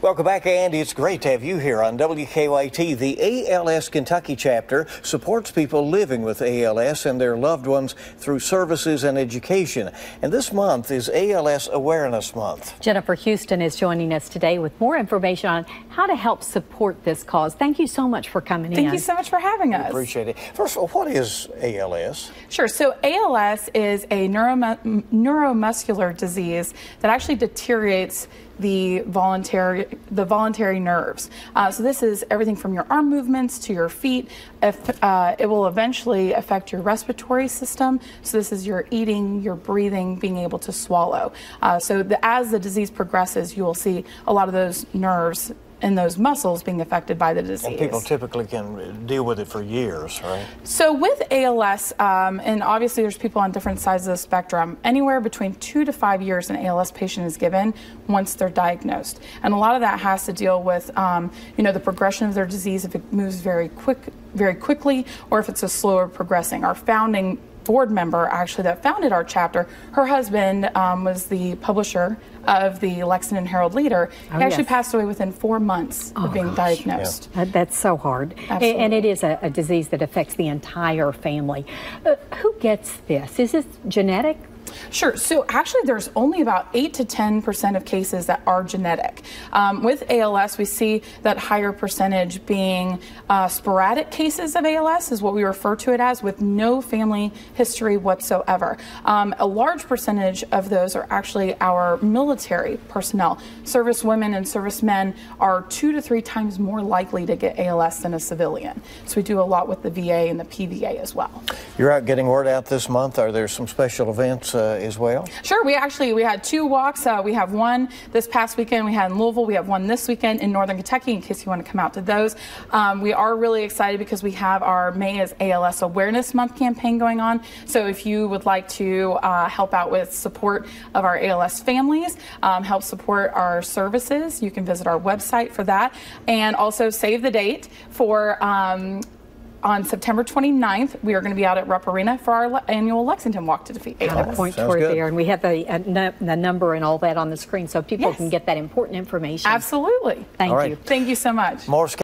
Welcome back, Andy. It's great to have you here on WKYT. The ALS Kentucky chapter supports people living with ALS and their loved ones through services and education. And this month is ALS Awareness Month. Jennifer Houston is joining us today with more information on how to help support this cause. Thank you so much for coming in. Thank you so much for having us. Appreciate it. First of all, what is ALS? Sure. So ALS is a neuromuscular disease that actually deteriorates the voluntary nerves. So this is everything from your arm movements to your feet. It will eventually affect your respiratory system. So this is your eating, your breathing, being able to swallow. As the disease progresses, you will see a lot of those nerves and those muscles being affected by the disease. And people typically can deal with it for years, right? So with ALS, and obviously there's people on different sides of the spectrum, anywhere between 2 to 5 years an ALS patient is given once they're diagnosed. And a lot of that has to deal with, the progression of their disease, if it moves very quickly, or if it's a slower progressing. Our founding board member actually that founded our chapter, her husband was the publisher of the Lexington Herald Leader. He actually passed away within 4 months of being diagnosed. Yeah. That's so hard. Absolutely. And it is a disease that affects the entire family. Who gets this? Is this genetic? Sure. So actually there's only about 8 to 10% of cases that are genetic. With ALS, we see that higher percentage being sporadic cases of ALS is what we refer to it as, with no family history whatsoever. A large percentage of those are actually our military personnel. Service women and servicemen are 2 to 3 times more likely to get ALS than a civilian. So we do a lot with the VA and the PVA as well. You're out getting word out this month. Are there some special events as well? Sure. We had 2 walks. We have one this past weekend. We had in Louisville. We have one this weekend in Northern Kentucky, in case you want to come out to those. We are really excited because we have our May is ALS Awareness Month campaign going on. So if you would like to help out with support of our ALS families, help support our services, you can visit our website for that. And also save the date for on September 29th, we are going to be out at Rupp Arena for our annual Lexington Walk to Defeat ALS. Point toward there, and we have the number and all that on the screen so people can get that important information. Absolutely. Thank you. Thank you so much. More